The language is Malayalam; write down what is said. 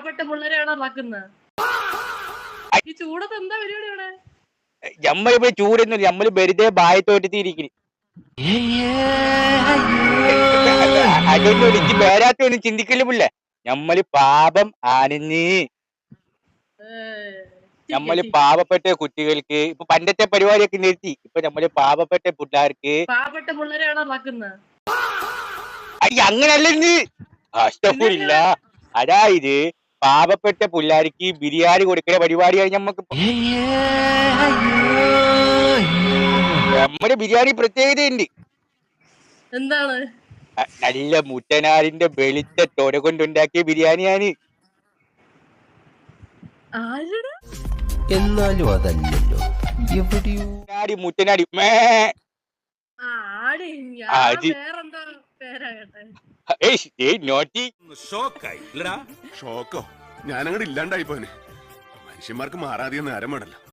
പാവപ്പെട്ട പിള്ളേരെയാണോ ഇറക്കുന്നത്? ഈ ചൂടത്ത് എന്താ പരിപാടി ഇവിടെ? നമ്മളിപ്പോ ചൂടൊന്നുമില്ല, നമ്മള് വെറുതെ ബായത്തോട്ടിരിക്കുന്നു. അതൊന്നും എനിക്ക് വേറാത്തൊന്നും ചിന്തിക്കലുമില്ല. നമ്മള് പാപം ആനഞ്ഞ് നമ്മള് പാവപ്പെട്ട കുട്ടികൾക്ക് ഇപ്പൊ പണ്ടത്തെ പരിപാടിയൊക്കെ നിർത്തി. ഇപ്പൊ നമ്മള് പാവപ്പെട്ട പിള്ളേർക്ക് പാവപ്പെട്ട പിള്ളേരെയാണോ ഇറക്കുന്നത്? അങ്ങനല്ലെന്ന് കഷ്ടപ്പെടില്ല. അതായത് പാവപ്പെട്ട പിള്ളേർക്ക് ബിരിയാണി കൊടുക്കുന്ന പരിപാടിയാണ് നമ്മക്ക്. നമ്മുടെ ബിരിയാണി പ്രത്യേകതയുണ്ട്. എന്താണ്? നല്ല മുട്ടനാടിന്റെ വെളുത്ത തൊര കൊണ്ടുണ്ടാക്കിയ ബിരിയാണിയാണ്. എന്നാലും അതല്ലല്ലോ, എവിടെയോ മുട്ടനാടി ഷോക്കോ ഞാനങ്ങോട്ട് ഇല്ലാണ്ടായി പോനെ. മനുഷ്യന്മാർക്ക് മാറാതെ നേരം വേണല്ലോ.